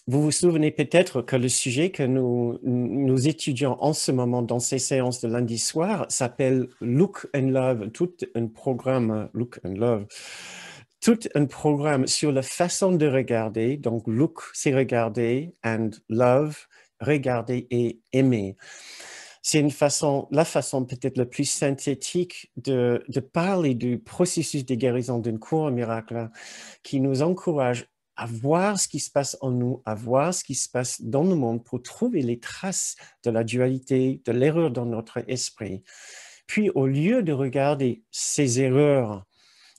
Vous vous souvenez peut-être que le sujet que nous étudions en ce moment dans ces séances de lundi soir s'appelle Look and Love, tout un programme, Look and Love, tout un programme sur la façon de regarder. Donc, look, c'est regarder, and love, regarder et aimer. C'est la façon peut-être la plus synthétique de parler du processus de guérison d'une cour miracle qui nous encourage à voir ce qui se passe en nous, à voir ce qui se passe dans le monde pour trouver les traces de la dualité, de l'erreur dans notre esprit. Puis, au lieu de regarder ces erreurs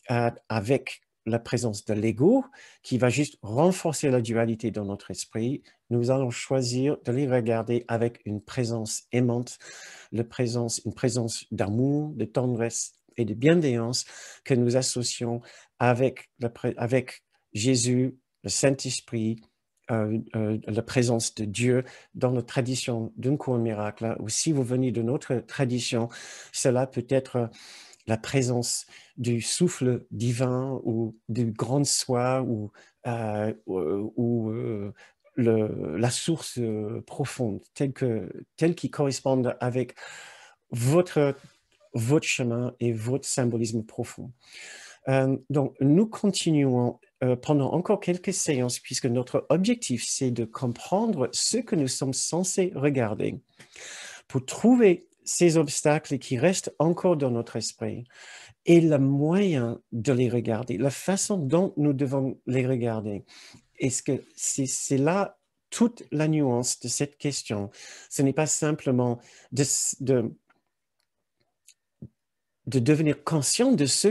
avec la présence de l'ego, qui va juste renforcer la dualité dans notre esprit, nous allons choisir de les regarder avec une présence aimante, une présence d'amour, de tendresse et de bienveillance que nous associons avec Jésus, le Saint-Esprit, la présence de Dieu dans la tradition d'une cour miracle, ou si vous venez de notre tradition, cela peut être la présence du souffle divin ou du grand soi ou la source profonde, telle qui correspondent avec votre, votre chemin et votre symbolisme profond. Donc, nous continuons pendant encore quelques séances, puisque notre objectif, c'est de comprendre ce que nous sommes censés regarder pour trouver ces obstacles qui restent encore dans notre esprit et le moyen de les regarder, la façon dont nous devons les regarder. Est-ce que c'est là toute la nuance de cette question? Ce n'est pas simplement de devenir conscient de ce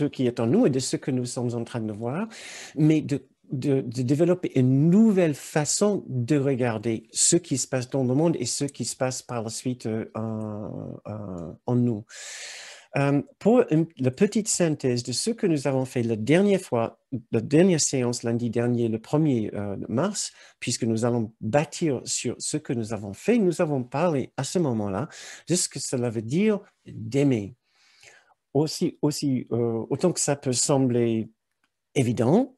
qui est en nous et de ce que nous sommes en train de voir, mais de développer une nouvelle façon de regarder ce qui se passe dans le monde et ce qui se passe par la suite en nous. Pour la petite synthèse de ce que nous avons fait la dernière séance lundi dernier, le 1er mars, puisque nous allons bâtir sur ce que nous avons fait, nous avons parlé à ce moment-là de ce que cela veut dire d'aimer. Autant que ça peut sembler évident,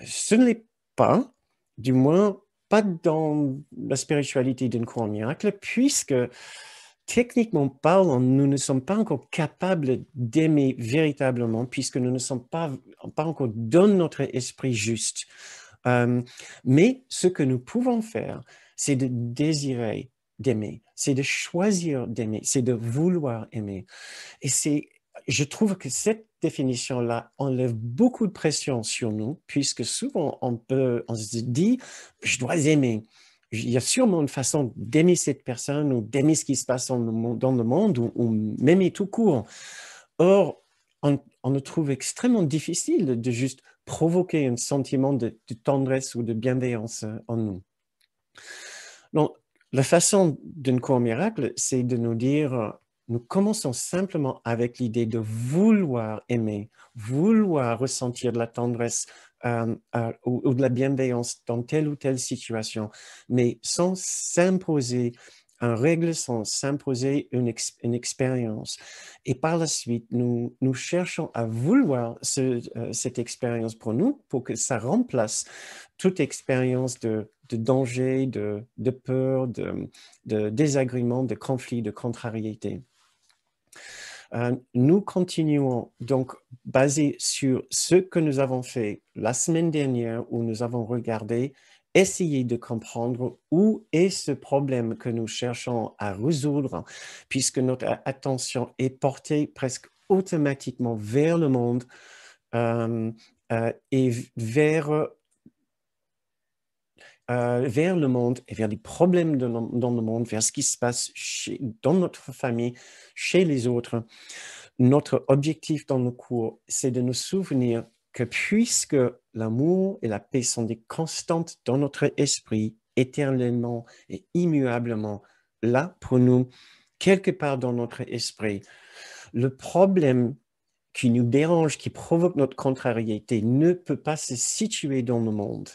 ce ne l'est pas, du moins pas dans la spiritualité d'une cour miracle, puisque techniquement parlant, nous ne sommes pas encore capables d'aimer véritablement, puisque nous ne sommes pas encore dans notre esprit juste. Mais ce que nous pouvons faire, c'est de désirer d'aimer, c'est de choisir d'aimer, c'est de vouloir aimer. Et je trouve que cette définition-là enlève beaucoup de pression sur nous, puisque souvent on se dit, je dois aimer. Il y a sûrement une façon d'aimer cette personne ou d'aimer ce qui se passe dans le monde ou m'aimer tout court. Or, on le trouve extrêmement difficile de juste provoquer un sentiment de tendresse ou de bienveillance en nous. Donc, la façon d'une cour miracle, c'est de nous dire, nous commençons simplement avec l'idée de vouloir aimer, vouloir ressentir de la tendresse ou de la bienveillance dans telle ou telle situation, mais sans s'imposer une règle, sans s'imposer une expérience. Et par la suite, nous cherchons à vouloir cette expérience pour nous, pour que ça remplace toute expérience de danger, de peur, de désagrément, de conflit, de contrariété. Nous continuons donc basé sur ce que nous avons fait la semaine dernière où nous avons regardé, essayé de comprendre où est ce problème que nous cherchons à résoudre, puisque notre attention est portée presque automatiquement vers le monde et vers le monde et vers les problèmes dans le monde, vers ce qui se passe dans notre famille, chez les autres. Notre objectif dans nos cours, c'est de nous souvenir que puisque l'amour et la paix sont des constantes dans notre esprit, éternellement et immuablement là pour nous, quelque part dans notre esprit, le problème qui nous dérange, qui provoque notre contrariété, ne peut pas se situer dans le monde.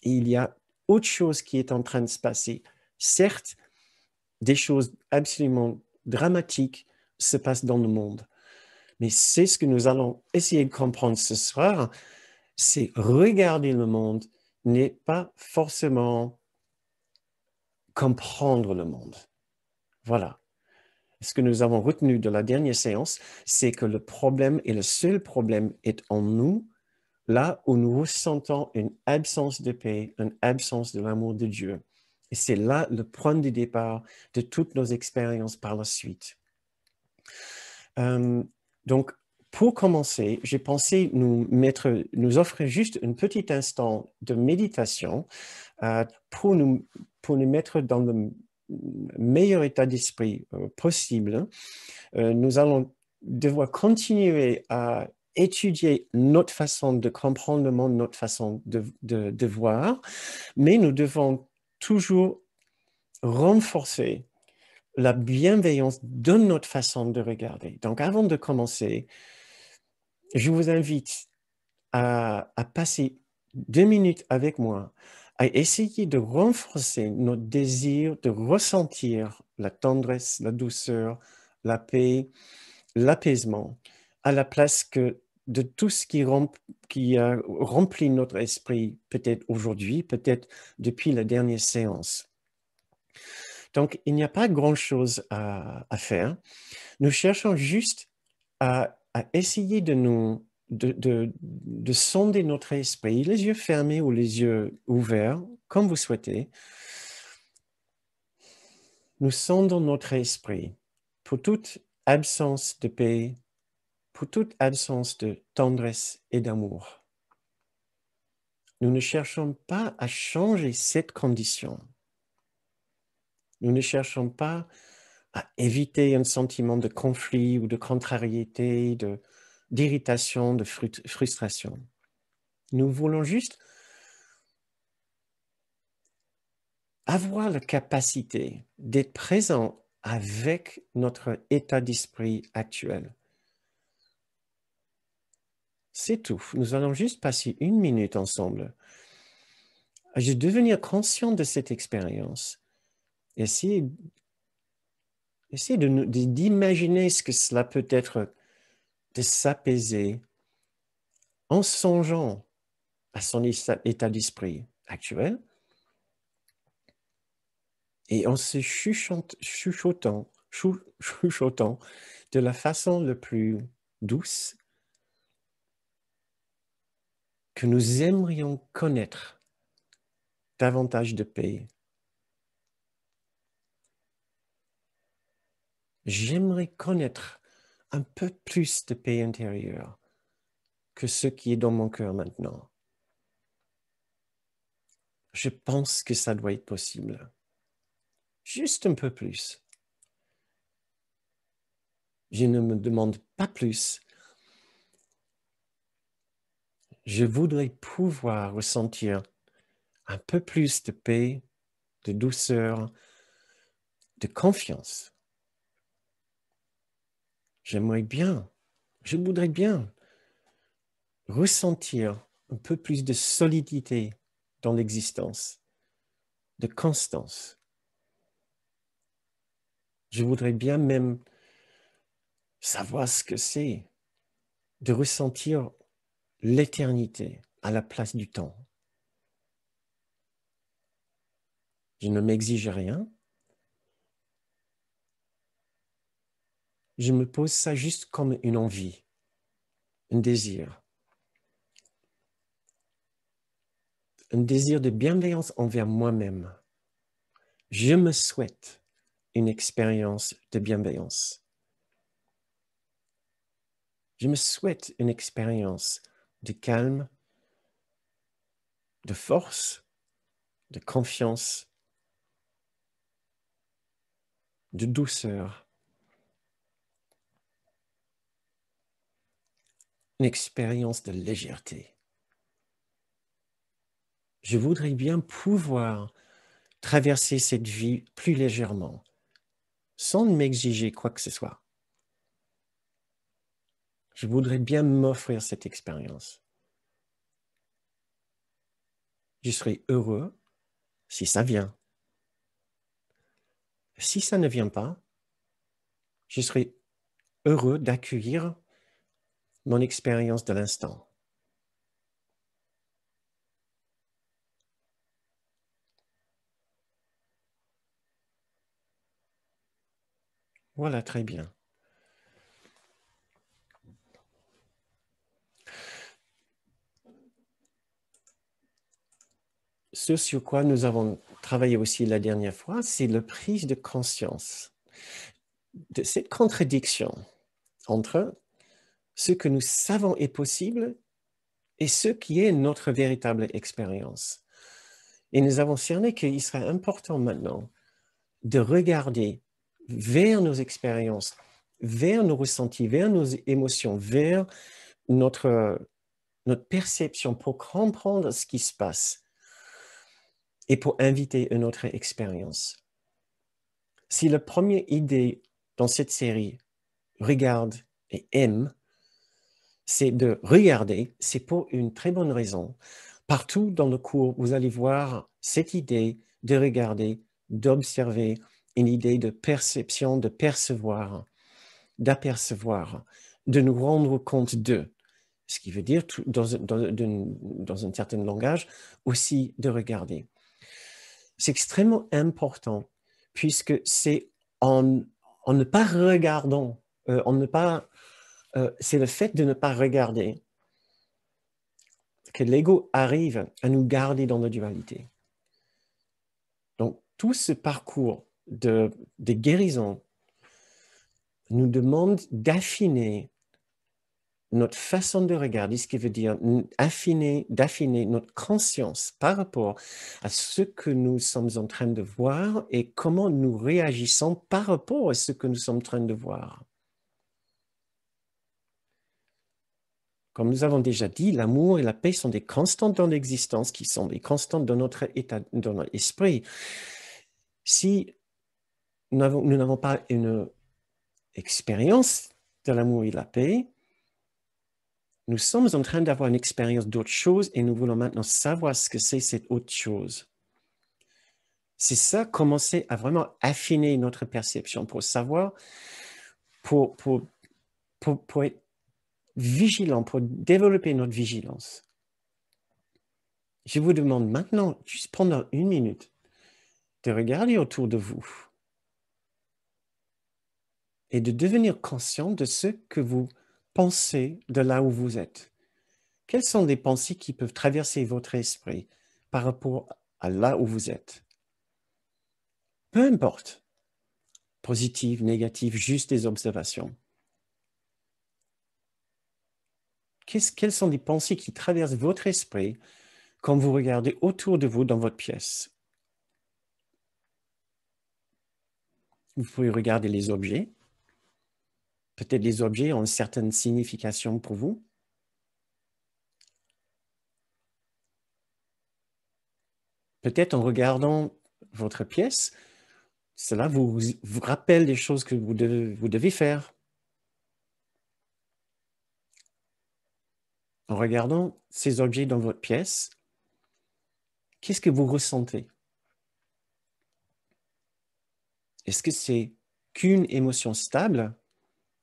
Il y a autre chose qui est en train de se passer. Certes, des choses absolument dramatiques se passent dans le monde, mais c'est ce que nous allons essayer de comprendre ce soir, c'est regarder le monde n'est pas forcément comprendre le monde. Voilà. Ce que nous avons retenu de la dernière séance, c'est que le problème et le seul problème est en nous, là où nous ressentons une absence de paix, une absence de l'amour de Dieu. Et c'est là le point de départ de toutes nos expériences par la suite. Donc, pour commencer, j'ai pensé nous offrir juste un petit instant de méditation pour nous mettre dans le meilleur état d'esprit possible. Nous allons devoir continuer à étudier notre façon de comprendre le monde, notre façon de voir, mais nous devons toujours renforcer la bienveillance de notre façon de regarder. Donc, avant de commencer, je vous invite à passer 2 minutes avec moi, à essayer de renforcer notre désir de ressentir la tendresse, la douceur, la paix, l'apaisement, à la place que de tout ce qui a rempli notre esprit, peut-être aujourd'hui, peut-être depuis la dernière séance. Donc, il n'y a pas grand-chose à faire. Nous cherchons juste à essayer de sonder notre esprit, les yeux fermés ou les yeux ouverts, comme vous souhaitez. Nous sondons notre esprit pour toute absence de paix, pour toute absence de tendresse et d'amour. Nous ne cherchons pas à changer cette condition. Nous ne cherchons pas à éviter un sentiment de conflit ou de contrariété, d'irritation, de frustration. Nous voulons juste avoir la capacité d'être présent avec notre état d'esprit actuel. C'est tout. Nous allons juste passer 1 minute ensemble. Je devenir conscient de cette expérience. Essayer d'imaginer ce que cela peut être de s'apaiser en songeant à son état d'esprit actuel et en se chuchotant de la façon la plus douce que nous aimerions connaître davantage de paix. J'aimerais connaître un peu plus de paix intérieure que ce qui est dans mon cœur maintenant. Je pense que ça doit être possible. Juste un peu plus. Je ne me demande pas plus. Je voudrais pouvoir ressentir un peu plus de paix, de douceur, de confiance. J'aimerais bien, je voudrais bien ressentir un peu plus de solidité dans l'existence, de constance. Je voudrais bien même savoir ce que c'est de ressentir l'éternité à la place du temps. Je ne m'exige rien. Je me pose ça juste comme une envie, un désir de bienveillance envers moi-même. Je me souhaite une expérience de bienveillance. Je me souhaite une expérience de calme, de force, de confiance, de douceur. Une expérience de légèreté. Je voudrais bien pouvoir traverser cette vie plus légèrement, sans m'exiger quoi que ce soit. Je voudrais bien m'offrir cette expérience. Je serai heureux si ça vient. Si ça ne vient pas, je serai heureux d'accueillir mon expérience de l'instant. Voilà, très bien. Ce sur quoi nous avons travaillé aussi la dernière fois, c'est la prise de conscience de cette contradiction entre ce que nous savons est possible et ce qui est notre véritable expérience. Et nous avons cerné qu'il serait important maintenant de regarder vers nos expériences, vers nos ressentis, vers nos émotions, vers notre perception pour comprendre ce qui se passe et pour inviter une autre expérience. Si la première idée dans cette série, regarde et aime, c'est de regarder, c'est pour une très bonne raison. Partout dans le cours, vous allez voir cette idée de regarder, d'observer, une idée de perception, de percevoir, d'apercevoir, de nous rendre compte de. Ce qui veut dire, dans un certain langage, aussi de regarder. C'est extrêmement important, puisque c'est en ne pas regardant, c'est le fait de ne pas regarder que l'ego arrive à nous garder dans la dualité. Donc, tout ce parcours de guérison nous demande d'affiner notre façon de regarder, ce qui veut dire d'affiner notre conscience par rapport à ce que nous sommes en train de voir et comment nous réagissons par rapport à ce que nous sommes en train de voir. Comme nous avons déjà dit, l'amour et la paix sont des constantes dans l'existence, qui sont des constantes dans notre état, dans notre esprit. Si nous n'avons pas une expérience de l'amour et de la paix, nous sommes en train d'avoir une expérience d'autre chose et nous voulons maintenant savoir ce que c'est cette autre chose. C'est ça, commencer à vraiment affiner notre perception pour savoir, pour être vigilant, pour développer notre vigilance. Je vous demande maintenant, juste pendant 1 minute, de regarder autour de vous et de devenir conscient de ce que vous pensez de là où vous êtes. Quelles sont les pensées qui peuvent traverser votre esprit par rapport à là où vous êtes? Peu importe, positive, négative, juste des observations. Quelles sont les pensées qui traversent votre esprit quand vous regardez autour de vous dans votre pièce? Vous pouvez regarder les objets. Peut-être les objets ont une certaine signification pour vous. Peut-être en regardant votre pièce, cela vous rappelle des choses que vous devez faire. En regardant ces objets dans votre pièce, qu'est-ce que vous ressentez? Est-ce que c'est qu'une émotion stable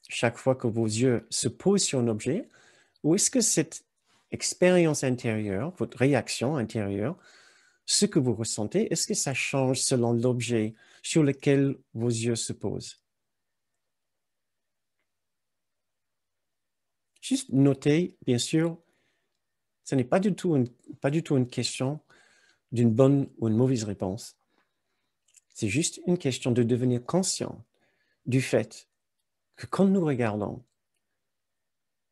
chaque fois que vos yeux se posent sur un objet, ou est-ce que cette expérience intérieure, votre réaction intérieure, ce que vous ressentez, est-ce que ça change selon l'objet sur lequel vos yeux se posent? Juste notez, bien sûr, ce n'est pas du tout une question d'une bonne ou une mauvaise réponse. C'est juste une question de devenir conscient du fait que quand nous regardons,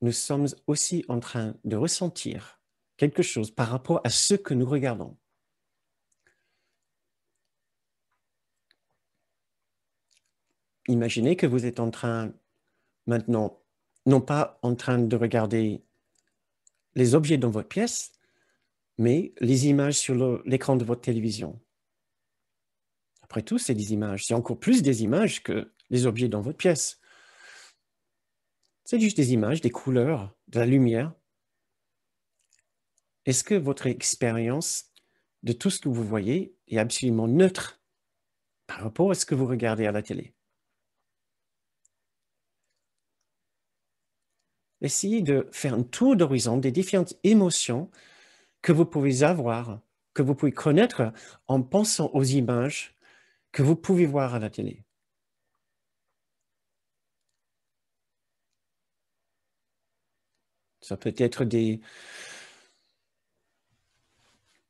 nous sommes aussi en train de ressentir quelque chose par rapport à ce que nous regardons. Imaginez que vous êtes en train maintenant, non pas en train de regarder les objets dans votre pièce, mais les images sur l'écran de votre télévision. Après tout, c'est des images. C'est encore plus des images que les objets dans votre pièce. C'est juste des images, des couleurs, de la lumière. Est-ce que votre expérience de tout ce que vous voyez est absolument neutre par rapport à ce que vous regardez à la télé? Essayez de faire un tour d'horizon des différentes émotions que vous pouvez avoir, que vous pouvez connaître en pensant aux images que vous pouvez voir à la télé. Ça peut être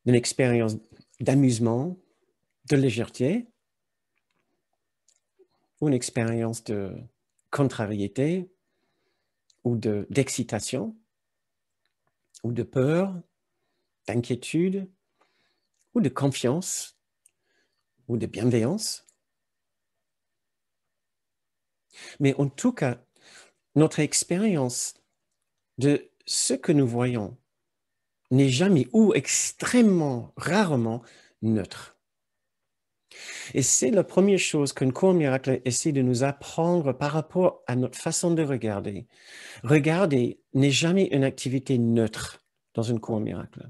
une expérience d'amusement, de légèreté, ou une expérience de contrariété, ou d'excitation, ou de peur, d'inquiétude, ou de confiance, ou de bienveillance. Mais en tout cas, notre expérience de ce que nous voyons n'est jamais ou extrêmement rarement neutre. Et c'est la première chose qu'un cours miracle essaie de nous apprendre par rapport à notre façon de regarder. Regarder n'est jamais une activité neutre dans un cours miracle.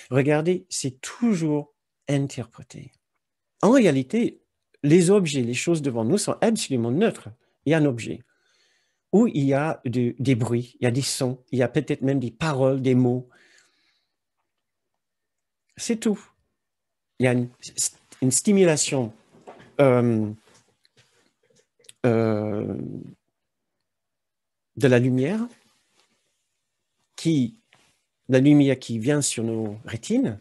Regarder, c'est toujours interpréter. En réalité, les objets, les choses devant nous sont absolument neutres. Il y a un objet où il y a des bruits, il y a des sons, il y a peut-être même des paroles, des mots. C'est tout. Il y a une stimulation de la lumière qui vient sur nos rétines,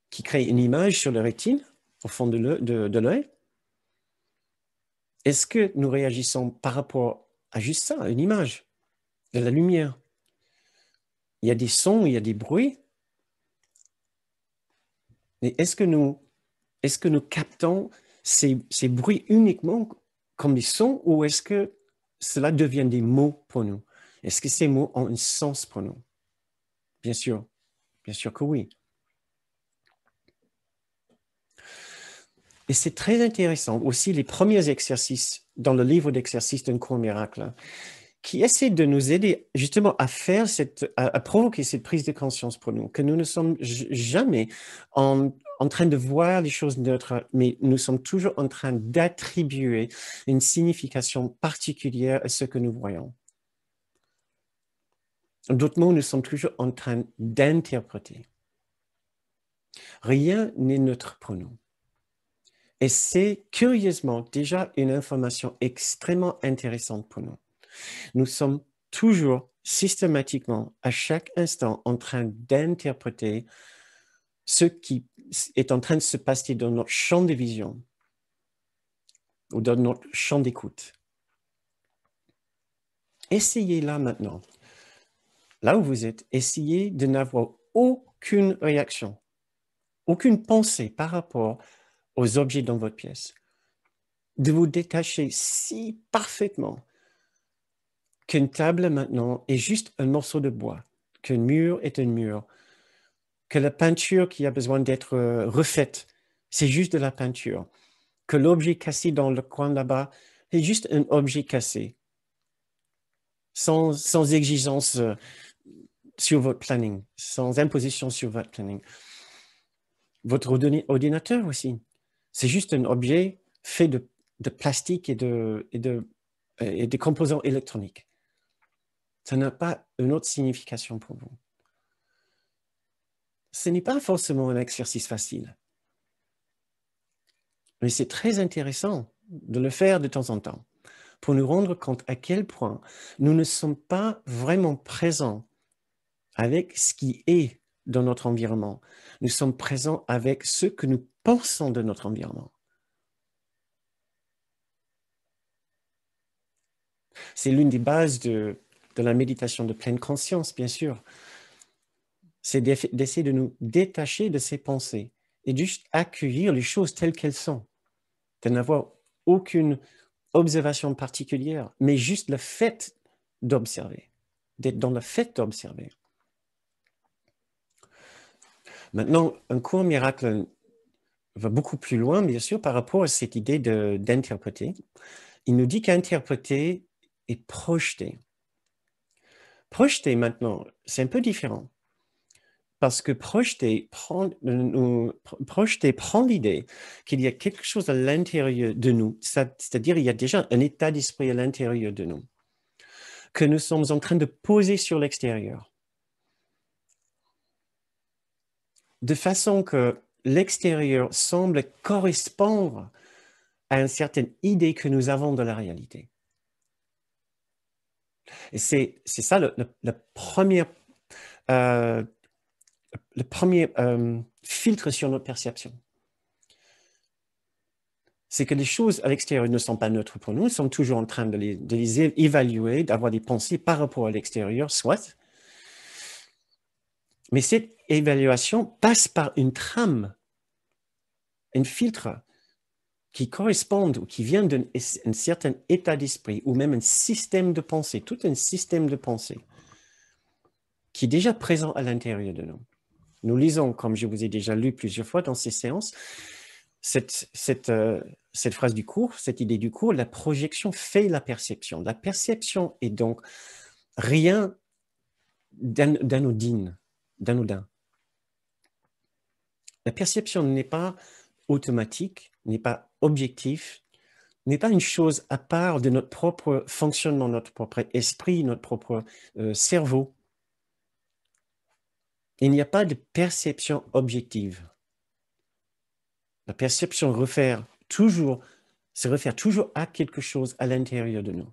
qui crée une image sur la rétine, au fond de l'œil. Est-ce que nous réagissons par rapport à juste ça, une image de la lumière? Il y a des sons, il y a des bruits. Mais est-ce que nous captons ces bruits uniquement comme des sons ou est-ce que cela devient des mots pour nous? Est-ce que ces mots ont un sens pour nous? Bien sûr que oui. Et c'est très intéressant aussi les premiers exercices dans le livre d'exercices d'un cours miracle qui essaie de nous aider justement à faire à provoquer cette prise de conscience pour nous, que nous ne sommes jamais en train de voir les choses neutres, mais nous sommes toujours en train d'attribuer une signification particulière à ce que nous voyons. D'autres mots, nous sommes toujours en train d'interpréter. Rien n'est neutre pour nous. Et c'est curieusement déjà une information extrêmement intéressante pour nous. Nous sommes toujours systématiquement, à chaque instant, en train d'interpréter ce qui est en train de se passer dans notre champ de vision ou dans notre champ d'écoute. Essayez là maintenant, là où vous êtes, essayez de n'avoir aucune réaction, aucune pensée par rapport aux objets dans votre pièce. De vous détacher si parfaitement qu'une table maintenant est juste un morceau de bois, qu'un mur est un mur, que la peinture qui a besoin d'être refaite, c'est juste de la peinture, que l'objet cassé dans le coin là-bas est juste un objet cassé, sans exigence sur votre planning, sans imposition sur votre planning. Votre ordinateur aussi, c'est juste un objet fait de plastique et de composants électroniques. Ça n'a pas une autre signification pour vous. Ce n'est pas forcément un exercice facile. Mais c'est très intéressant de le faire de temps en temps pour nous rendre compte à quel point nous ne sommes pas vraiment présents avec ce qui est dans notre environnement. Nous sommes présents avec ce que nous pensons de notre environnement. C'est l'une des bases de la méditation de pleine conscience, bien sûr. C'est d'essayer de nous détacher de ces pensées et juste accueillir les choses telles qu'elles sont, de n'avoir aucune observation particulière, mais juste le fait d'observer, d'être dans le fait d'observer. Maintenant, un cours miracle va beaucoup plus loin, bien sûr, par rapport à cette idée d'interpréter. Il nous dit qu'interpréter est projeter. Projeter, maintenant, c'est un peu différent. Parce que projeter prend l'idée qu'il y a quelque chose à l'intérieur de nous, c'est-à-dire il y a déjà un état d'esprit à l'intérieur de nous, que nous sommes en train de poser sur l'extérieur. De façon que l'extérieur semble correspondre à une certaine idée que nous avons de la réalité. Et c'est ça euh, le premier filtre sur notre perception. C'est que les choses à l'extérieur ne sont pas neutres pour nous, nous sommes toujours en train de les évaluer, d'avoir des pensées par rapport à l'extérieur, soit. Mais cette évaluation passe par une trame, un filtre qui correspond ou qui vient d'un certain état d'esprit ou même un système de pensée, tout un système de pensée qui est déjà présent à l'intérieur de nous. Nous lisons, comme je vous ai déjà lu plusieurs fois dans ces séances, cette phrase du cours, cette idée du cours, la projection fait la perception. La perception est donc rien d'anodin. La perception n'est pas automatique, n'est pas objectif, n'est pas une chose à part de notre propre fonctionnement, notre propre esprit, notre propre cerveau. Il n'y a pas de perception objective. La perception se réfère toujours à quelque chose à l'intérieur de nous.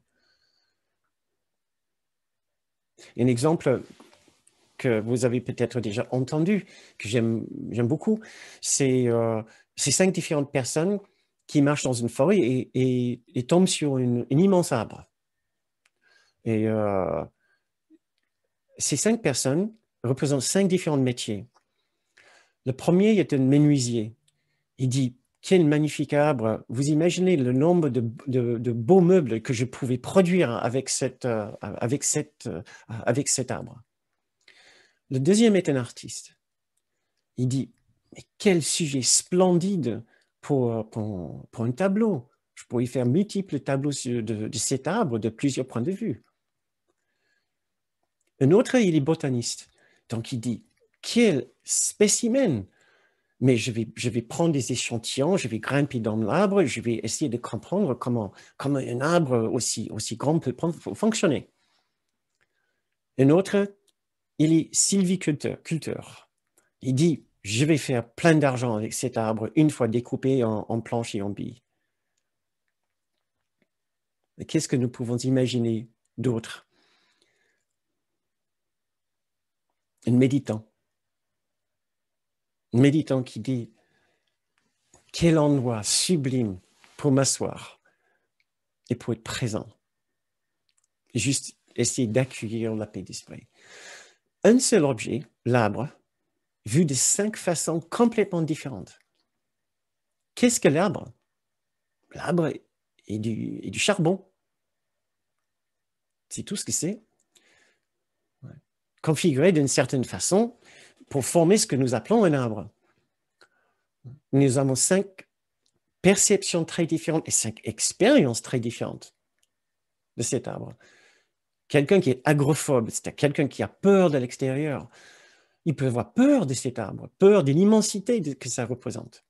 Un exemple que vous avez peut-être déjà entendu, que j'aime beaucoup, c'est 5 différentes personnes qui marchent dans une forêt et tombent sur un immense arbre. Et ces 5 personnes représentent 5 différents métiers. Le premier est un menuisier. Il dit, quel magnifique arbre. Vous imaginez le nombre de beaux meubles que je pouvais produire avec cet arbre. Le deuxième est un artiste. Il dit, mais quel sujet splendide pour un tableau. Je pourrais faire multiples tableaux de cet arbre de plusieurs points de vue. Un autre, il est botaniste. Donc il dit, quel spécimen. Mais je vais prendre des échantillons, je vais grimper dans l'arbre, je vais essayer de comprendre comment un arbre aussi grand peut fonctionner. Un autre, il est sylviculteur. Il dit, je vais faire plein d'argent avec cet arbre une fois découpé en planches et en billes. Qu'est-ce que nous pouvons imaginer d'autre? Un méditant. Un méditant qui dit, quel endroit sublime pour m'asseoir et pour être présent. Juste essayer d'accueillir la paix d'esprit. Un seul objet, l'arbre, vu de 5 façons complètement différentes. Qu'est-ce que l'arbre? L'arbre est du charbon. C'est tout ce que c'est. Configuré d'une certaine façon pour former ce que nous appelons un arbre. Nous avons 5 perceptions très différentes et 5 expériences très différentes de cet arbre. Quelqu'un qui est agrophobe, c'est-à-dire quelqu'un qui a peur de l'extérieur, il peut avoir peur de cet arbre, peur de l'immensité que ça représente.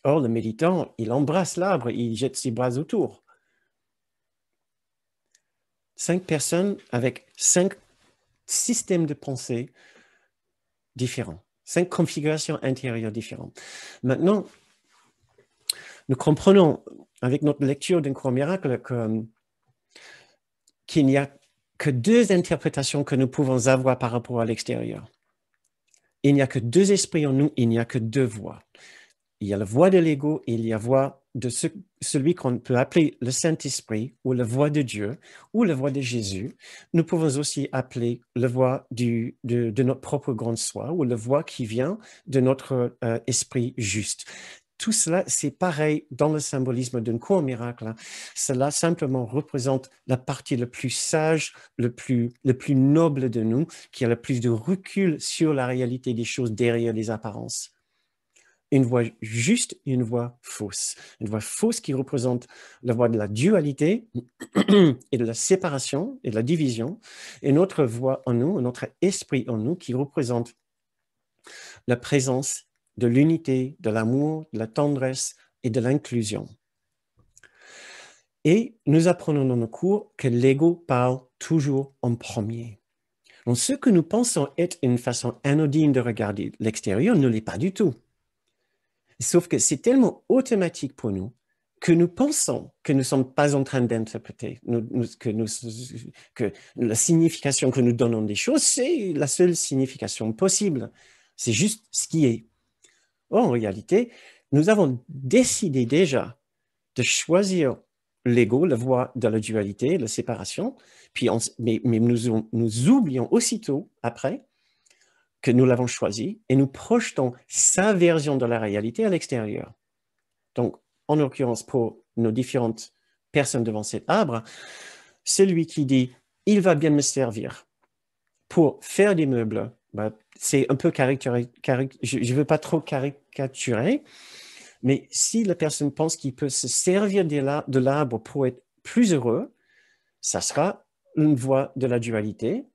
Or, le méditant, il embrasse l'arbre, il jette ses bras autour. 5 personnes avec 5 systèmes de pensée différents, 5 configurations intérieures différentes. Maintenant, nous comprenons avec notre lecture d'un cours miracle qu'il n'y a que 2 interprétations que nous pouvons avoir par rapport à l'extérieur. Il n'y a que 2 esprits en nous, il n'y a que 2 voix. Il y a la voix de l'ego et il y a la voix de celui qu'on peut appeler le Saint-Esprit ou la voix de Dieu ou la voix de Jésus. Nous pouvons aussi appeler la voix de notre propre grande soi ou la voix qui vient de notre esprit juste. Tout cela, c'est pareil dans le symbolisme d'un cours miracle. Cela simplement représente la partie la plus sage, le plus noble de nous, qui a le plus de recul sur la réalité des choses derrière les apparences. Une voix juste et une voix fausse. Une voix fausse qui représente la voix de la dualité et de la séparation et de la division. Et une autre voix en nous, un autre esprit en nous qui représente la présence de l'unité, de l'amour, de la tendresse et de l'inclusion. Et nous apprenons dans nos cours que l'ego parle toujours en premier. Donc, ce que nous pensons être une façon anodine de regarder l'extérieur ne l'est pas du tout. Sauf que c'est tellement automatique pour nous que nous pensons que nous ne sommes pas en train d'interpréter, que la signification que nous donnons des choses, c'est la seule signification possible. C'est juste ce qui est. Or, en réalité, nous avons décidé déjà de choisir l'ego, la voie de la dualité, la séparation, mais nous oublions aussitôt, après, que nous l'avons choisi et nous projetons sa version de la réalité à l'extérieur. Donc, en l'occurrence, pour nos différentes personnes devant cet arbre, celui qui dit « il va bien me servir pour faire des meubles », c'est un peu je ne veux pas trop caricaturer, mais si la personne pense qu'il peut se servir de l'arbre pour être plus heureux, ça sera une voie de la dualité.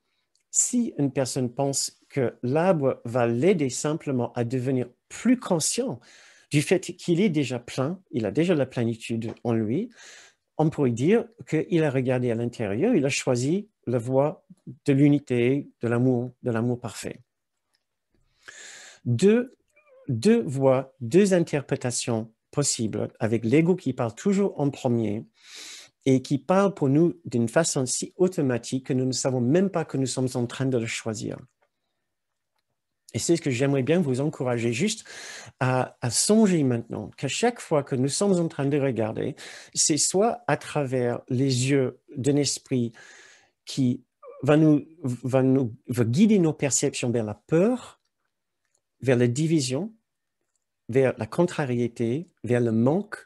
Si une personne pense que l'arbre va l'aider simplement à devenir plus conscient du fait qu'il est déjà plein, il a déjà la plénitude en lui, on pourrait dire qu'il a regardé à l'intérieur, il a choisi la voie de l'unité, de l'amour parfait. Deux voies, deux interprétations possibles, avec l'ego qui parle toujours en premier et qui parle pour nous d'une façon si automatique que nous ne savons même pas que nous sommes en train de le choisir. Et c'est ce que j'aimerais bien vous encourager juste à songer maintenant, qu'à chaque fois que nous sommes en train de regarder, c'est soit à travers les yeux d'un esprit qui va guider nos perceptions vers la peur, vers la division, vers la contrariété, vers le manque,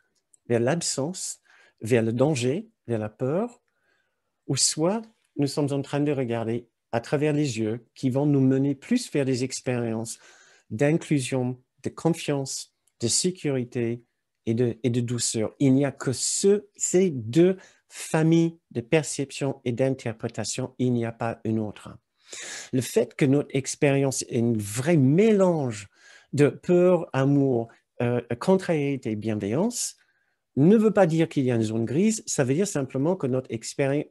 vers l'absence, vers le danger, vers la peur, ou soit nous sommes en train de regarder à travers les yeux qui vont nous mener plus vers des expériences d'inclusion, de confiance, de sécurité et de douceur. Il n'y a que ces deux familles de perception et d'interprétation, il n'y a pas une autre. Le fait que notre expérience est un vrai mélange de peur, amour, contrariété et bienveillance ne veut pas dire qu'il y a une zone grise, ça veut dire simplement que notre esprit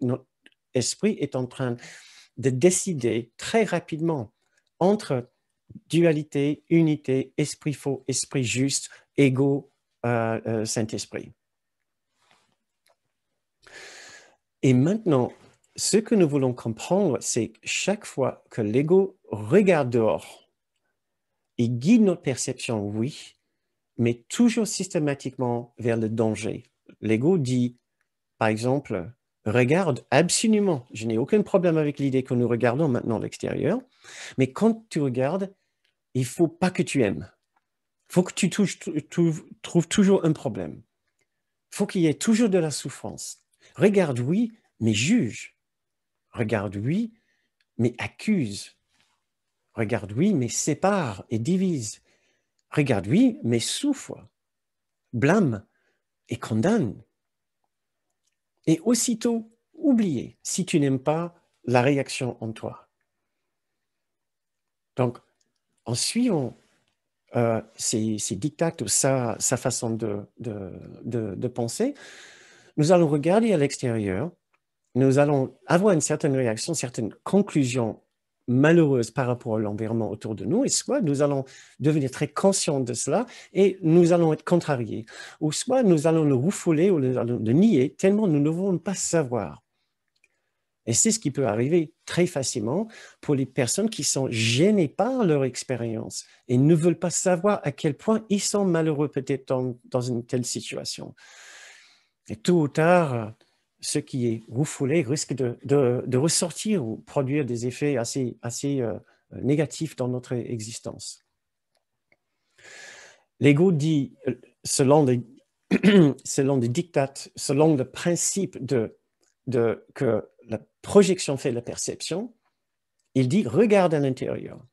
est en train de décider très rapidement entre dualité, unité, esprit faux, esprit juste, ego, Saint-Esprit. Et maintenant, ce que nous voulons comprendre, c'est que chaque fois que l'ego regarde dehors, il guide notre perception, oui, mais toujours systématiquement vers le danger. L'ego dit, par exemple, regarde absolument, je n'ai aucun problème avec l'idée que nous regardons maintenant l'extérieur, mais quand tu regardes, il ne faut pas que tu aimes. Il faut que tu trouves toujours un problème. Il faut qu'il y ait toujours de la souffrance. Regarde, oui, mais juge. Regarde, oui, mais accuse. Regarde, oui, mais sépare et divise. Regarde, oui, mais souffre, blâme et condamne. Et aussitôt, oublier si tu n'aimes pas la réaction en toi. Donc, en suivant ces dictats ou sa façon de penser, nous allons regarder à l'extérieur, nous allons avoir une certaine réaction, une certaine conclusion malheureuse par rapport à l'environnement autour de nous, et soit nous allons devenir très conscients de cela et nous allons être contrariés, ou soit nous allons le refouler ou nous allons le nier tellement nous ne voulons pas savoir. Et c'est ce qui peut arriver très facilement pour les personnes qui sont gênées par leur expérience et ne veulent pas savoir à quel point ils sont malheureux peut-être dans une telle situation. Et tôt ou tard, ce qui est refoulé risque de ressortir ou produire des effets assez négatifs dans notre existence. L'ego dit, selon des dictats, selon le principe que la projection fait la perception, il dit « regarde à l'intérieur ».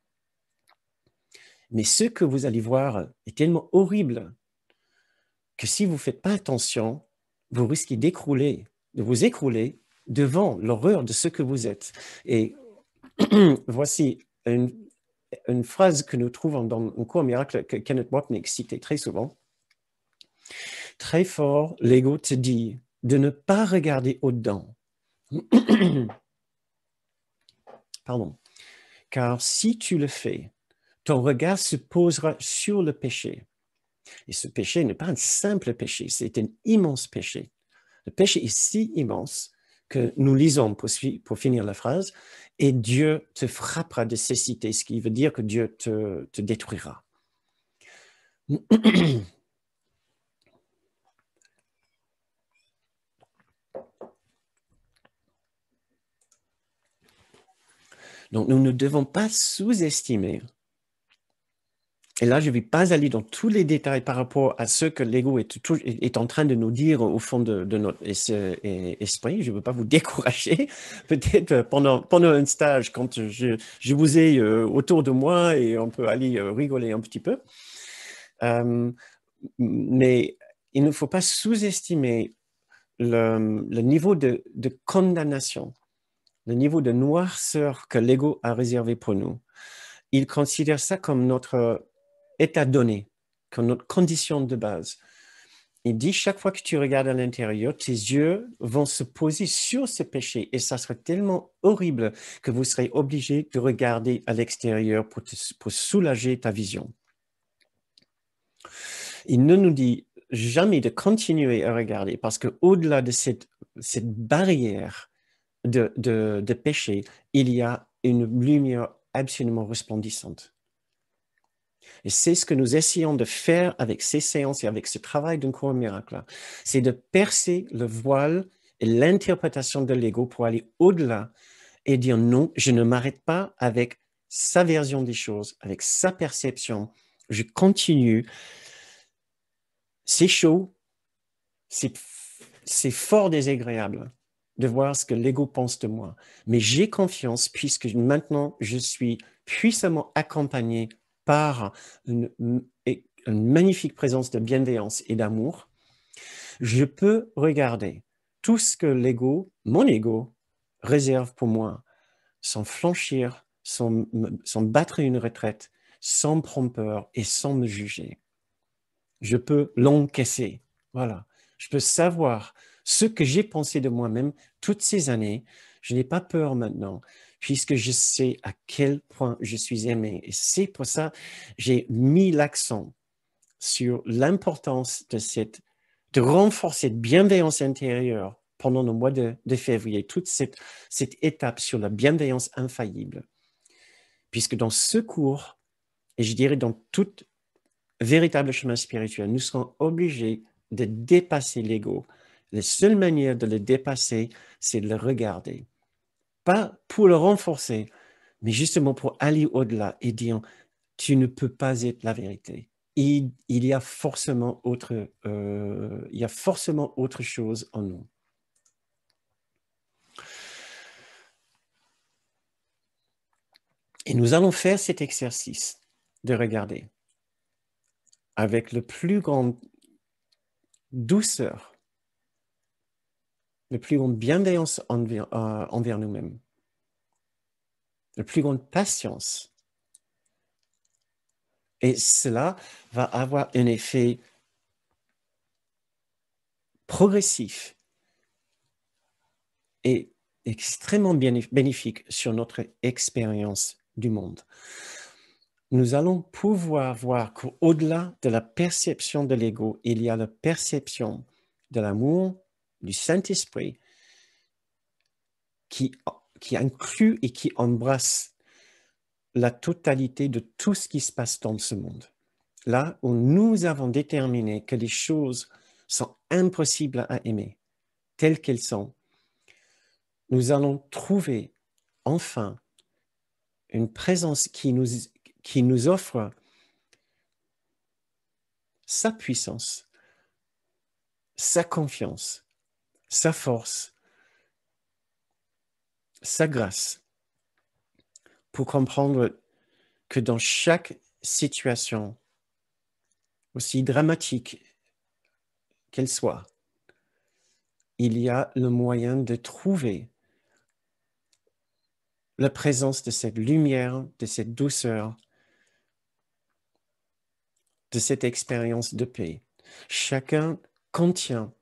Mais ce que vous allez voir est tellement horrible que si vous ne faites pas attention, vous risquez de vous écrouler devant l'horreur de ce que vous êtes. Et voici une phrase que nous trouvons dans un cours miracle que Kenneth Wapnick citait très souvent. Très fort, l'ego te dit de ne pas regarder au-dedans. Pardon. Car si tu le fais, ton regard se posera sur le péché. Et ce péché n'est pas un simple péché, c'est un immense péché. Le péché est si immense que nous lisons, pour finir la phrase, et Dieu te frappera de cécité, ce qui veut dire que Dieu te détruira. Donc, nous ne devons pas sous-estimer. Et là, je ne vais pas aller dans tous les détails par rapport à ce que l'ego est en train de nous dire au fond de notre esprit. Je ne veux pas vous décourager. Peut-être pendant un stage, quand je vous ai autour de moi et on peut aller rigoler un petit peu. Mais il ne faut pas sous-estimer le niveau de condamnation, le niveau de noirceur que l'ego a réservé pour nous. Il considère ça comme notre état donné, comme notre condition de base. Il dit, chaque fois que tu regardes à l'intérieur, tes yeux vont se poser sur ce péché et ça sera tellement horrible que vous serez obligé de regarder à l'extérieur pour soulager ta vision. Il ne nous dit jamais de continuer à regarder parce qu'au-delà de cette barrière de péché, il y a une lumière absolument resplendissante. Et c'est ce que nous essayons de faire avec ces séances et avec ce travail d'un cours miracle, c'est de percer le voile et l'interprétation de l'ego pour aller au-delà et dire non, je ne m'arrête pas avec sa version des choses, avec sa perception, je continue. C'est chaud, c'est fort désagréable de voir ce que l'ego pense de moi, mais j'ai confiance puisque maintenant je suis puissamment accompagné par une magnifique présence de bienveillance et d'amour. Je peux regarder tout ce que mon ego, réserve pour moi, sans flanchir, sans battre une retraite, sans prendre peur et sans me juger. Je peux l'encaisser. Voilà. Je peux savoir ce que j'ai pensé de moi-même toutes ces années. Je n'ai pas peur maintenant, puisque je sais à quel point je suis aimé. Et c'est pour ça que j'ai mis l'accent sur l'importance de renforcer cette bienveillance intérieure pendant le mois de février, toute cette étape sur la bienveillance infaillible. Puisque dans ce cours, et je dirais dans tout véritable chemin spirituel, nous serons obligés de dépasser l'ego. La seule manière de le dépasser, c'est de le regarder. Pas pour le renforcer, mais justement pour aller au-delà et dire, tu ne peux pas être la vérité. Il y a forcément autre chose en nous. Et nous allons faire cet exercice de regarder avec le plus grande douceur, la plus grande bienveillance envers nous-mêmes, la plus grande patience. Et cela va avoir un effet progressif et extrêmement bénéfique sur notre expérience du monde. Nous allons pouvoir voir qu'au-delà de la perception de l'ego, il y a la perception de l'amour, du Saint-Esprit, qui inclut et qui embrasse la totalité de tout ce qui se passe dans ce monde. Là où nous avons déterminé que les choses sont impossibles à aimer, telles qu'elles sont, nous allons trouver enfin une présence qui nous offre sa puissance, sa confiance, sa force, sa grâce, pour comprendre que dans chaque situation, aussi dramatique qu'elle soit, il y a le moyen de trouver la présence de cette lumière, de cette douceur, de cette expérience de paix. Chacun contient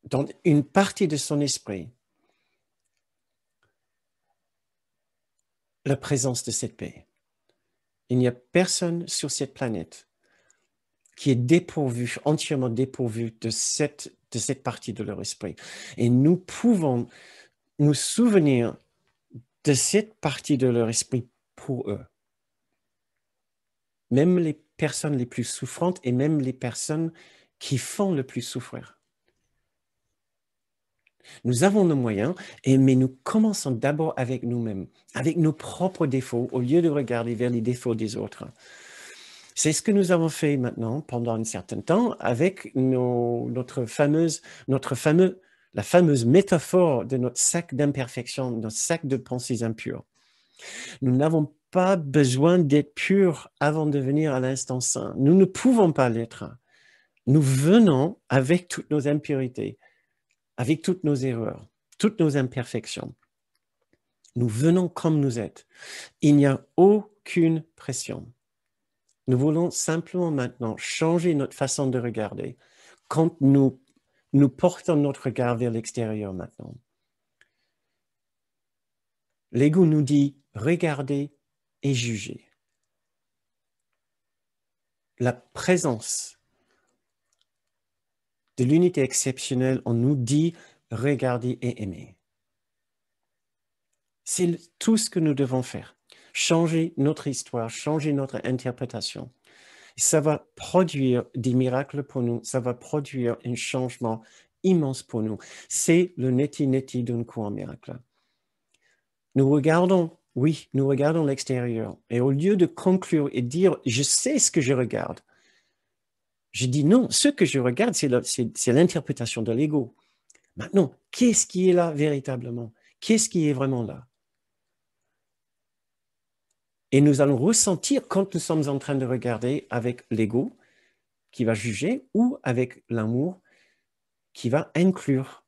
dans une partie de son esprit la présence de cette paix. Il n'y a personne sur cette planète qui est dépourvu, entièrement dépourvu de cette partie de leur esprit. Et nous pouvons nous souvenir de cette partie de leur esprit pour eux. Même les personnes les plus souffrantes et même les personnes qui font le plus souffrir. Nous avons nos moyens, mais nous commençons d'abord avec nous-mêmes, avec nos propres défauts, au lieu de regarder vers les défauts des autres. C'est ce que nous avons fait maintenant pendant un certain temps avec la fameuse métaphore de notre sac d'imperfection, notre sac de pensées impures. Nous n'avons pas besoin d'être purs avant de venir à l'instant saint. Nous ne pouvons pas l'être. Nous venons avec toutes nos impurités, avec toutes nos erreurs, toutes nos imperfections. Nous venons comme nous êtes. Il n'y a aucune pression. Nous voulons simplement maintenant changer notre façon de regarder quand nous portons notre regard vers l'extérieur maintenant. L'ego nous dit regardez et jugez. La présence de l'unité exceptionnelle, on nous dit regardez et aimez. C'est tout ce que nous devons faire. Changer notre histoire, changer notre interprétation. Ça va produire des miracles pour nous, ça va produire un changement immense pour nous. C'est le neti-neti d'un courant miracle. Nous regardons l'extérieur et au lieu de conclure et dire « je sais ce que je regarde », je dis non, ce que je regarde, c'est l'interprétation de l'ego. Maintenant, qu'est-ce qui est là véritablement? Qu'est-ce qui est vraiment là? Et nous allons ressentir quand nous sommes en train de regarder avec l'ego qui va juger ou avec l'amour qui va inclure,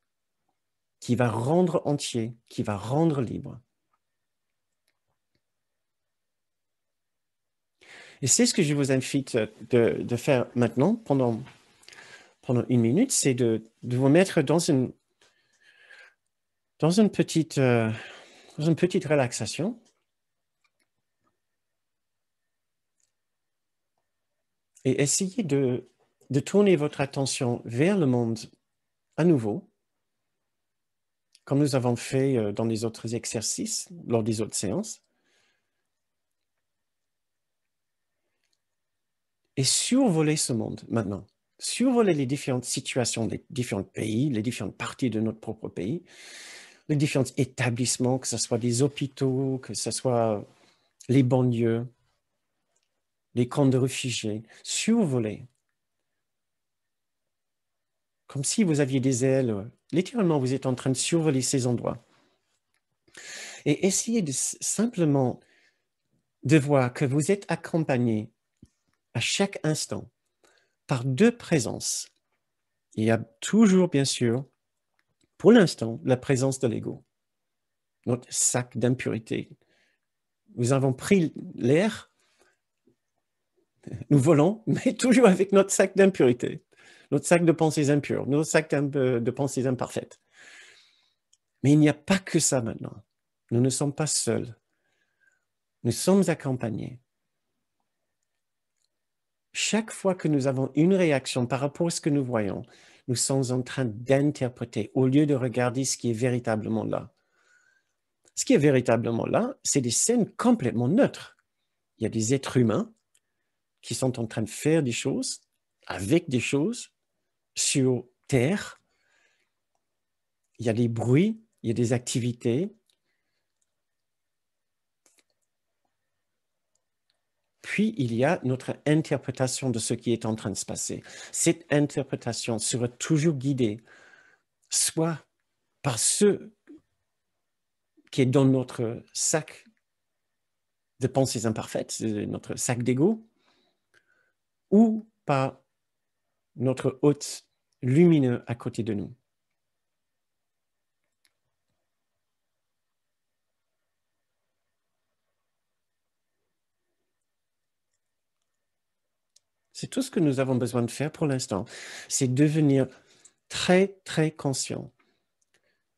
qui va rendre entier, qui va rendre libre. Et c'est ce que je vous invite de faire maintenant pendant une minute, c'est de vous mettre dans une petite relaxation. Et essayez de tourner votre attention vers le monde à nouveau, comme nous avons fait dans les autres exercices, lors des autres séances. Et survoler ce monde maintenant. Survoler les différentes situations, les différents pays, les différentes parties de notre propre pays, les différents établissements, que ce soit des hôpitaux, que ce soit les banlieues, les camps de réfugiés. Survoler. Comme si vous aviez des ailes. Littéralement, vous êtes en train de survoler ces endroits. Et essayez simplement de voir que vous êtes accompagné à chaque instant par deux présences. Il y a toujours, bien sûr, pour l'instant, la présence de l'ego, notre sac d'impurité. Nous avons pris l'air, nous volons, mais toujours avec notre sac d'impurité, notre sac de pensées impures, notre sac de pensées imparfaites. Mais il n'y a pas que ça maintenant. Nous ne sommes pas seuls. Nous sommes accompagnés. Chaque fois que nous avons une réaction par rapport à ce que nous voyons, nous sommes en train d'interpréter au lieu de regarder ce qui est véritablement là. Ce qui est véritablement là, c'est des scènes complètement neutres. Il y a des êtres humains qui sont en train de faire des choses, avec des choses, sur Terre. Il y a des bruits, il y a des activités. Puis, il y a notre interprétation de ce qui est en train de se passer. Cette interprétation sera toujours guidée, soit par ce qui est dans notre sac de pensées imparfaites, notre sac d'ego, ou par notre hôte lumineux à côté de nous. C'est tout ce que nous avons besoin de faire pour l'instant. C'est devenir très, très conscient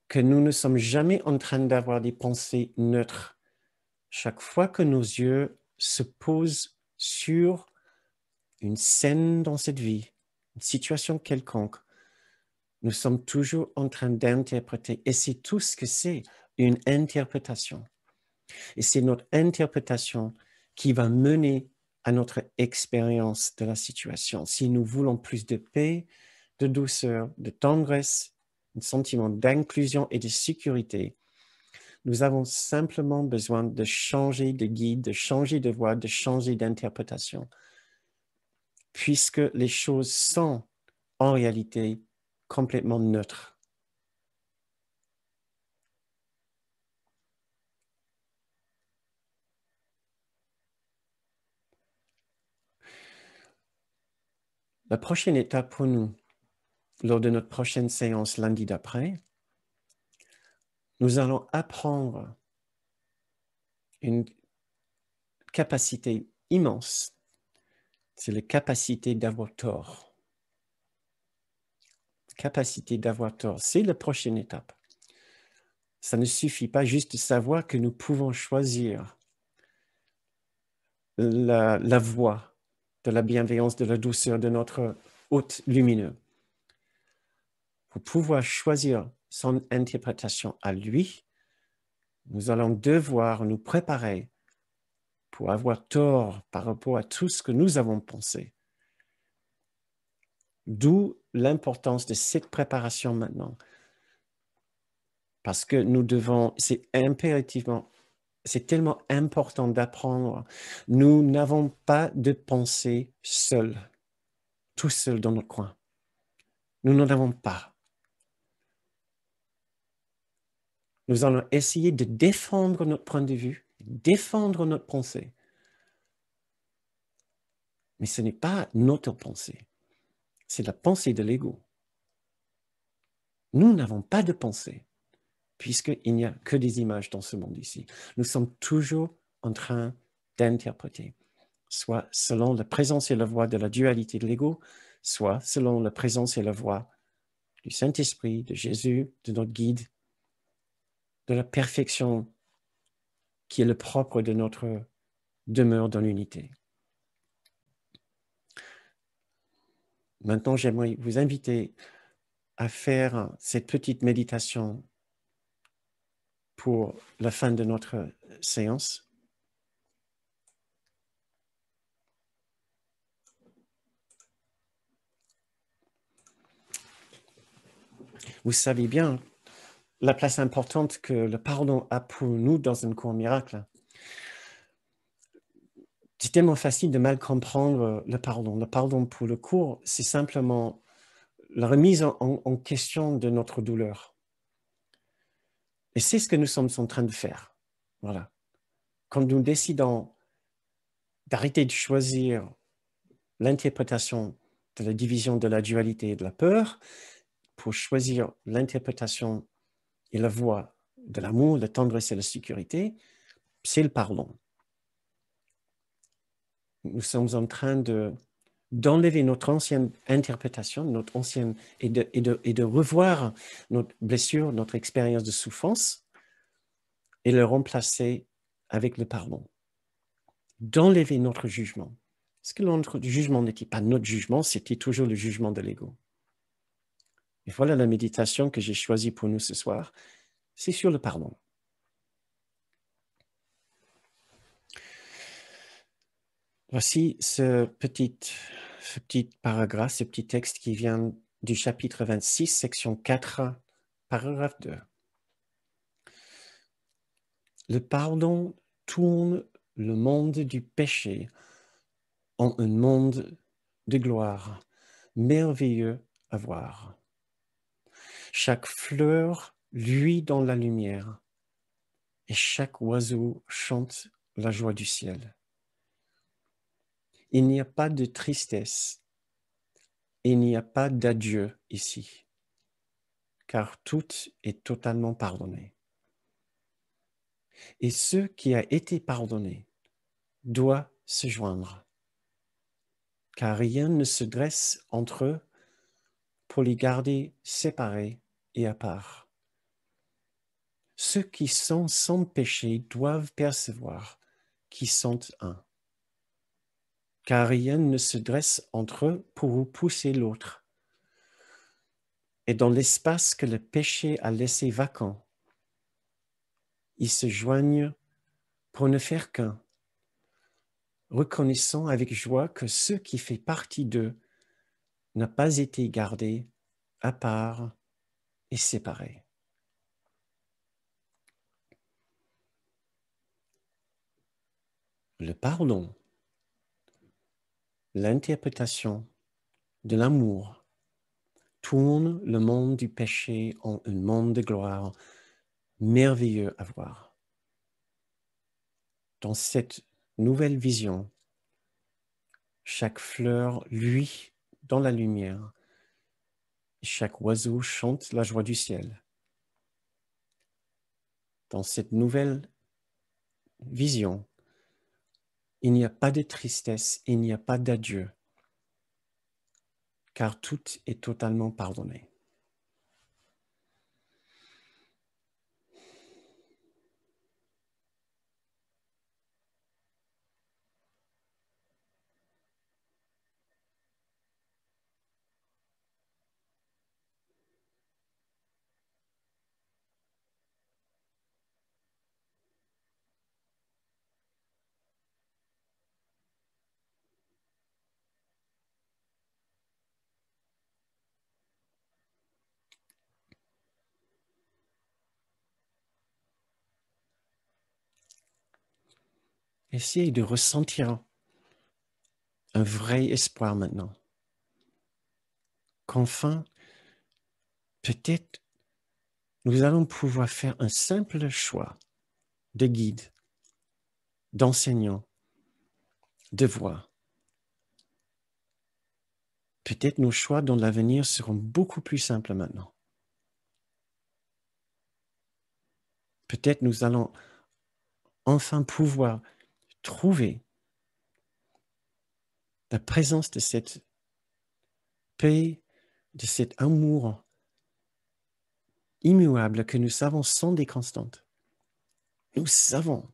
que nous ne sommes jamais en train d'avoir des pensées neutres. Chaque fois que nos yeux se pose sur une scène dans cette vie, une situation quelconque, nous sommes toujours en train d'interpréter. Et c'est tout ce que c'est, une interprétation. Et c'est notre interprétation qui va mener à notre expérience de la situation. Si nous voulons plus de paix, de douceur, de tendresse, un sentiment d'inclusion et de sécurité, nous avons simplement besoin de changer de guide, de changer de voie, de changer d'interprétation, puisque les choses sont en réalité complètement neutres. La prochaine étape pour nous, lors de notre prochaine séance lundi d'après, nous allons apprendre une capacité immense. C'est la capacité d'avoir tort. Capacité d'avoir tort, c'est la prochaine étape. Ça ne suffit pas juste de savoir que nous pouvons choisir la voie de la bienveillance, de la douceur de notre hôte lumineux. Pour pouvoir choisir son interprétation à lui, nous allons devoir nous préparer pour avoir tort par rapport à tout ce que nous avons pensé. D'où l'importance de cette préparation maintenant. Parce que nous devons, c'est impérativement, c'est tellement important d'apprendre. Nous n'avons pas de pensée seule, tout seul dans notre coin. Nous n'en avons pas. Nous allons essayer de défendre notre point de vue, défendre notre pensée. Mais ce n'est pas notre pensée. C'est la pensée de l'ego. Nous n'avons pas de pensée, puisqu'il n'y a que des images dans ce monde ici. Nous sommes toujours en train d'interpréter, soit selon la présence et la voix de la dualité de l'ego, soit selon la présence et la voix du Saint-Esprit, de Jésus, de notre guide, de la perfection qui est le propre de notre demeure dans l'unité. Maintenant, j'aimerais vous inviter à faire cette petite méditation pour la fin de notre séance. Vous savez bien la place importante que le pardon a pour nous dans un cours miracle. C'est tellement facile de mal comprendre le pardon. Le pardon pour le cours, c'est simplement la remise en question de notre douleur. Et c'est ce que nous sommes en train de faire. Voilà. Quand nous décidons d'arrêter de choisir l'interprétation de la division de la dualité et de la peur, pour choisir l'interprétation et la voie de l'amour, la tendresse et la sécurité, c'est le pardon. Nous sommes en train d'enlever notre ancienne interprétation, notre ancienne, et de revoir notre blessure, notre expérience de souffrance, et le remplacer avec le pardon. D'enlever notre jugement. Parce que notre jugement n'était pas notre jugement, c'était toujours le jugement de l'ego. Et voilà la méditation que j'ai choisie pour nous ce soir, c'est sur le pardon. Voici ce petit paragraphe, ce petit texte qui vient du chapitre 26, section 4, paragraphe 2. Le pardon tourne le monde du péché en un monde de gloire, merveilleux à voir. Chaque fleur luit dans la lumière et chaque oiseau chante la joie du ciel. Il n'y a pas de tristesse, il n'y a pas d'adieu ici, car tout est totalement pardonné. Et ce qui a été pardonné doit se joindre, car rien ne se dresse entre eux pour les garder séparés et à part. Ceux qui sont sans péché doivent percevoir qu'ils sont un. car rien ne se dresse entre eux pour repousser l'autre. Et dans l'espace que le péché a laissé vacant, ils se joignent pour ne faire qu'un, reconnaissant avec joie que ce qui fait partie d'eux n'a pas été gardé à part et séparé. Le pardon, l'interprétation de l'amour tourne le monde du péché en un monde de gloire merveilleux à voir. Dans cette nouvelle vision, chaque fleur luit dans la lumière, chaque oiseau chante la joie du ciel. Dans cette nouvelle vision, il n'y a pas de tristesse, il n'y a pas d'adieu, car tout est totalement pardonné. Essayez de ressentir un vrai espoir maintenant, qu'enfin, peut-être, nous allons pouvoir faire un simple choix de guide, d'enseignant, de voix. Peut-être nos choix dans l'avenir seront beaucoup plus simples maintenant. Peut-être nous allons enfin pouvoir trouver la présence de cette paix, de cet amour immuable que nous savons sont des constantes. Nous savons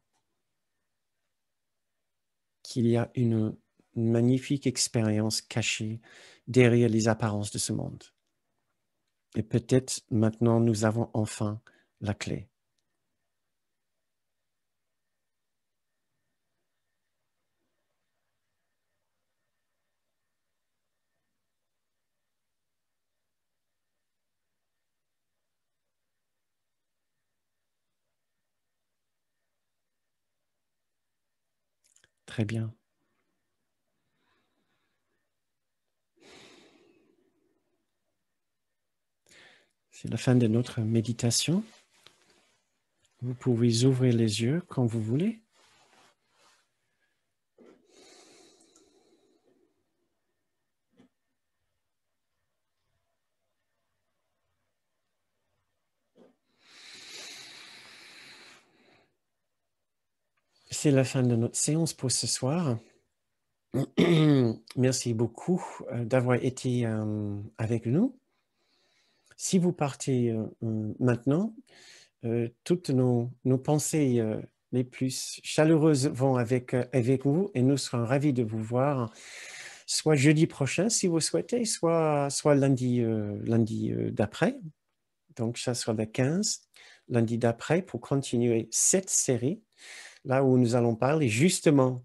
qu'il y a une magnifique expérience cachée derrière les apparences de ce monde. Et peut-être maintenant nous avons enfin la clé. Très bien. C'est la fin de notre méditation. Vous pouvez ouvrir les yeux quand vous voulez. C'est la fin de notre séance pour ce soir. Merci beaucoup d'avoir été avec nous. Si vous partez maintenant, toutes nos pensées les plus chaleureuses vont avec vous et nous serons ravis de vous voir soit jeudi prochain si vous souhaitez, soit lundi d'après. Donc, ça sera le 15, lundi d'après, pour continuer cette série, là où nous allons parler justement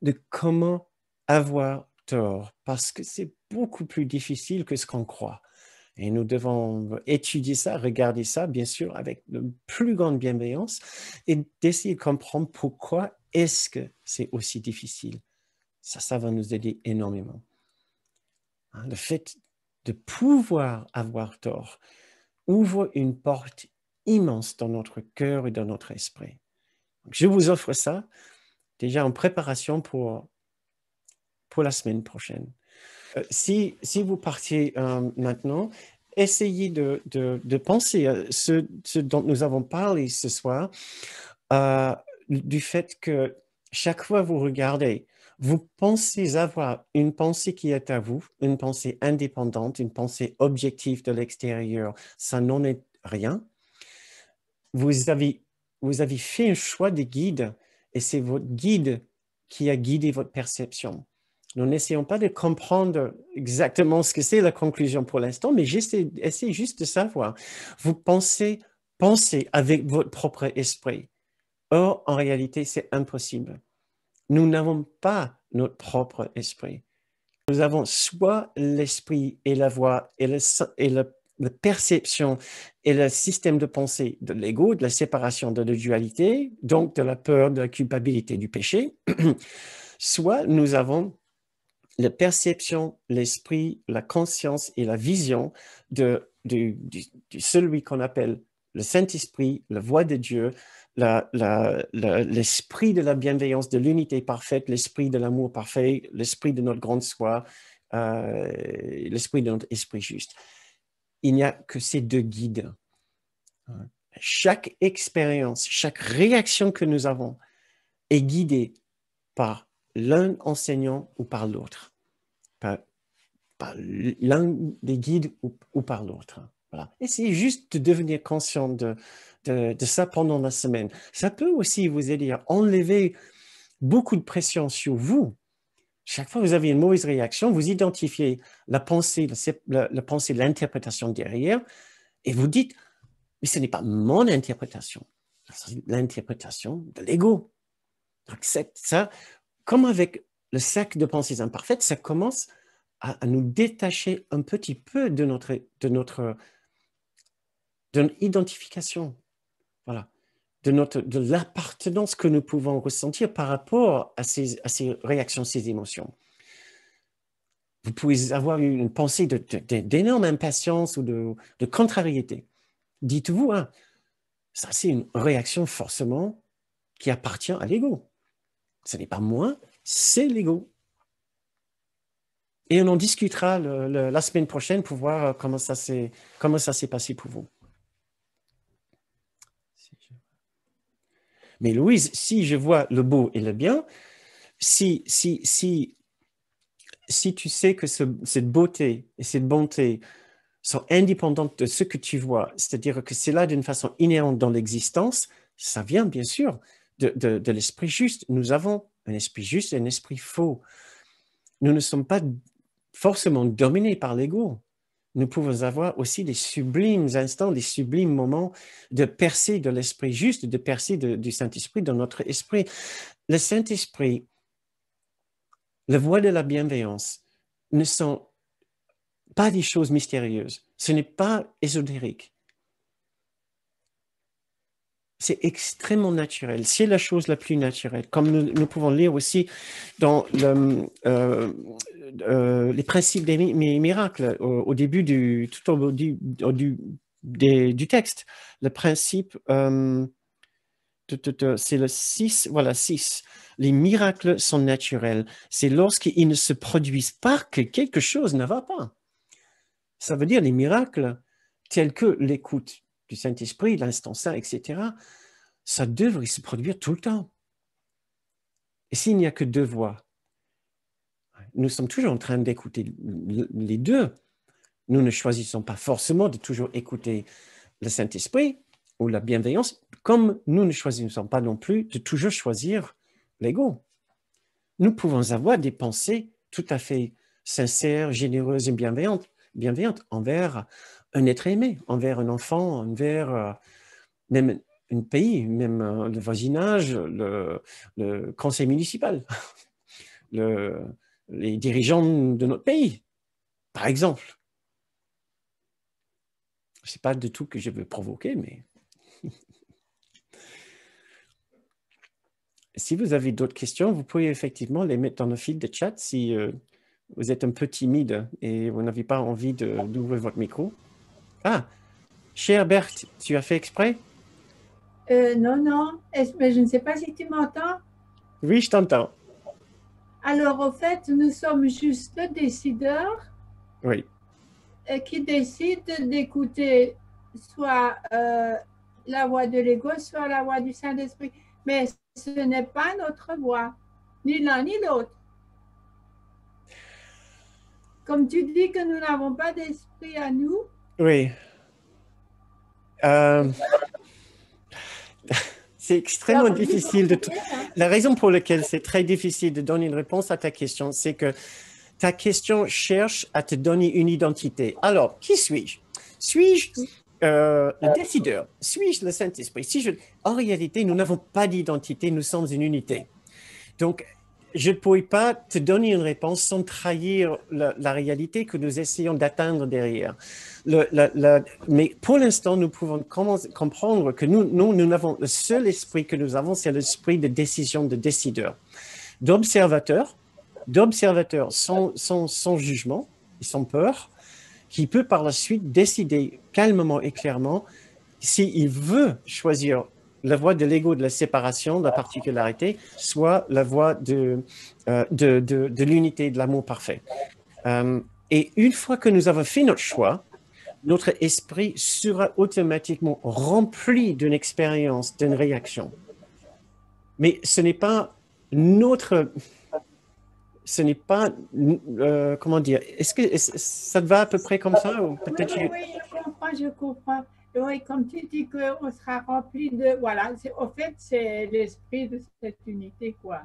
de comment avoir tort, parce que c'est beaucoup plus difficile que ce qu'on croit. Et nous devons étudier ça, regarder ça, bien sûr, avec la plus grande bienveillance et d'essayer de comprendre pourquoi est-ce que c'est aussi difficile. Ça va nous aider énormément. Le fait de pouvoir avoir tort ouvre une porte immense dans notre cœur et dans notre esprit. Donc, je vous offre ça déjà en préparation pour la semaine prochaine. Si vous partiez maintenant, essayez de penser à ce dont nous avons parlé ce soir, du fait que chaque fois que vous regardez, vous pensez avoir une pensée qui est à vous, une pensée indépendante, une pensée objective de l'extérieur. Ça n'en est rien. Vous avez fait un choix de guide et c'est votre guide qui a guidé votre perception. Nous n'essayons pas de comprendre exactement ce que c'est la conclusion pour l'instant, mais essayez juste de savoir. Vous pensez avec votre propre esprit. Or, en réalité, c'est impossible. Nous n'avons pas notre propre esprit. Nous avons soit l'esprit et la voix et la perception et le système de pensée de l'ego, de la séparation, de la dualité, donc de la peur, de la culpabilité, du péché, soit nous avons la perception, l'esprit, la conscience et la vision de celui qu'on appelle le Saint-Esprit, la voix de Dieu, l'esprit de la bienveillance, de l'unité parfaite, l'esprit de l'amour parfait, l'esprit de notre grande soi, l'esprit de notre esprit juste. Il n'y a que ces deux guides. Chaque expérience, chaque réaction que nous avons est guidée par l'un enseignant ou par l'autre. Par l'un des guides ou par l'autre. Voilà. Essayez juste de devenir conscient de ça pendant la semaine. Ça peut aussi vous aider à enlever beaucoup de pression sur vous. Chaque fois que vous avez une mauvaise réaction, vous identifiez la pensée, la pensée, l'interprétation derrière, et vous dites, mais ce n'est pas mon interprétation, c'est l'interprétation de l'ego. Donc ça, comme avec le cercle de pensées imparfaites, ça commence à nous détacher un petit peu de notre identification, voilà, de l'appartenance que nous pouvons ressentir par rapport à ces réactions, ces émotions. Vous pouvez avoir une pensée d'énorme impatience ou de contrariété. Dites-vous, hein, ça c'est une réaction forcément qui appartient à l'ego. Ce n'est pas moi, c'est l'ego. Et on en discutera la semaine prochaine pour voir comment ça s'est passé pour vous. Mais Louise, si je vois le beau et le bien, si tu sais que cette beauté et cette bonté sont indépendantes de ce que tu vois, c'est-à-dire que c'est là d'une façon inhérente dans l'existence, ça vient bien sûr de l'esprit juste. Nous avons un esprit juste et un esprit faux. Nous ne sommes pas forcément dominés par l'ego. Nous pouvons avoir aussi des sublimes instants, des sublimes moments de percée de l'esprit juste, de percée du Saint-Esprit dans notre esprit. Le Saint-Esprit, la voie de la bienveillance, ne sont pas des choses mystérieuses. Ce n'est pas ésotérique. C'est extrêmement naturel. C'est la chose la plus naturelle. Comme nous pouvons lire aussi dans les principes des miracles au début du texte. Le principe, c'est le 6, voilà, 6. Les miracles sont naturels. C'est lorsqu'ils ne se produisent pas que quelque chose ne va pas. Ça veut dire les miracles tels que l'écoute du Saint-Esprit, l'instant saint, etc., ça devrait se produire tout le temps. Et s'il n'y a que deux voix, nous sommes toujours en train d'écouter les deux. Nous ne choisissons pas forcément de toujours écouter le Saint-Esprit ou la bienveillance, comme nous ne choisissons pas non plus de toujours choisir l'ego. Nous pouvons avoir des pensées tout à fait sincères, généreuses et bienveillantes envers un être aimé, envers un enfant, envers même un pays, même le voisinage, le conseil municipal, les dirigeants de notre pays, par exemple. Je ne sais pas du tout que je veux provoquer, mais si vous avez d'autres questions, vous pouvez effectivement les mettre dans le fil de chat si vous êtes un peu timide et vous n'avez pas envie d'ouvrir votre micro. Ah, cher Berthe, tu as fait exprès? Non, non, mais je ne sais pas si tu m'entends. Oui, je t'entends. Alors, au fait, nous sommes juste le décideur Oui. qui décide d'écouter soit la voix de l'ego, soit la voix du Saint-Esprit. Mais ce n'est pas notre voix, ni l'un ni l'autre. Comme tu dis que nous n'avons pas d'esprit à nous. Oui. Euh, c'est extrêmement difficile de... La raison pour laquelle c'est très difficile de donner une réponse à ta question, c'est que ta question cherche à te donner une identité. Alors, qui suis-je? Suis-je le décideur? Suis-je le Saint-Esprit? En réalité, nous n'avons pas d'identité, nous sommes une unité. Donc, je ne pourrais pas te donner une réponse sans trahir la réalité que nous essayons d'atteindre derrière. Mais pour l'instant, nous pouvons comprendre que nous n'avons le seul esprit que nous avons, c'est l'esprit de décision, de décideur, d'observateur sans jugement et sans peur, qui peut par la suite décider calmement et clairement s'il veut choisir la voie de l'ego, de la séparation, de la particularité, soit la voie de l'unité, de l'amour parfait. Et une fois que nous avons fait notre choix, notre esprit sera automatiquement rempli d'une expérience, d'une réaction. Mais ce n'est pas notre... Ce n'est pas... comment dire? Est-ce que ça te va à peu près comme ça? Ou peut-être oui, je comprends. Oui, comme tu dis qu'on sera rempli de... Voilà, au fait, c'est l'esprit de cette unité, quoi.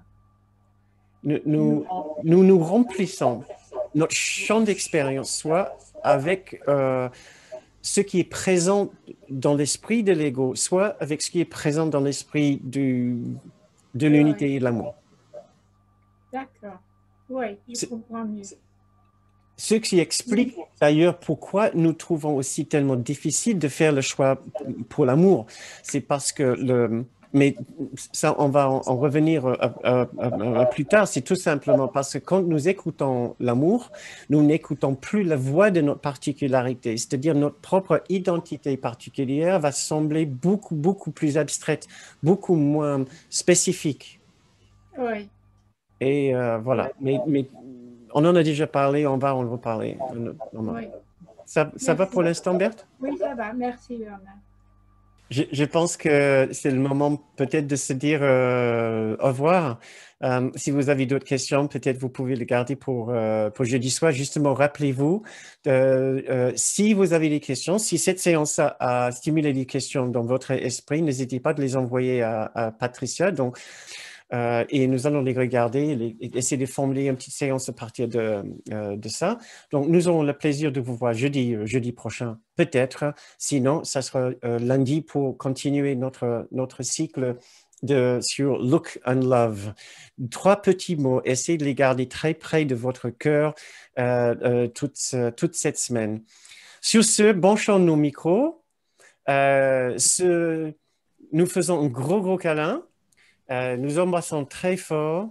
Nous remplissons notre champ d'expérience, soit avec ce qui est présent dans l'esprit de l'ego, soit avec ce qui est présent dans l'esprit de l'unité et de l'amour. D'accord. Oui, je comprends mieux. Ce qui explique d'ailleurs pourquoi nous trouvons aussi tellement difficile de faire le choix pour l'amour. C'est parce que mais ça, on va en revenir plus tard. C'est tout simplement parce que quand nous écoutons l'amour, nous n'écoutons plus la voix de notre particularité. C'est-à-dire notre propre identité particulière va sembler beaucoup, beaucoup plus abstraite, beaucoup moins spécifique. Oui. Et voilà. Mais on en a déjà parlé, on va en reparler. Oui. Ça va pour l'instant, Berthe? Oui, ça va. Merci, Bernard. Je pense que c'est le moment peut-être de se dire au revoir. Si vous avez d'autres questions, peut-être vous pouvez les garder pour jeudi soir. Justement, rappelez-vous, si vous avez des questions, si cette séance a stimulé des questions dans votre esprit, n'hésitez pas de les envoyer à Patricia. Donc, et nous allons les regarder, essayer de formuler une petite séance à partir de ça. Donc, nous aurons le plaisir de vous voir jeudi prochain, peut-être. Sinon, ça sera lundi pour continuer notre cycle sur Look and Love. 3 petits mots, essayez de les garder très près de votre cœur toute cette semaine. Sur ce, branchons nos micros. Nous faisons un gros câlin. Nous embrassons très fort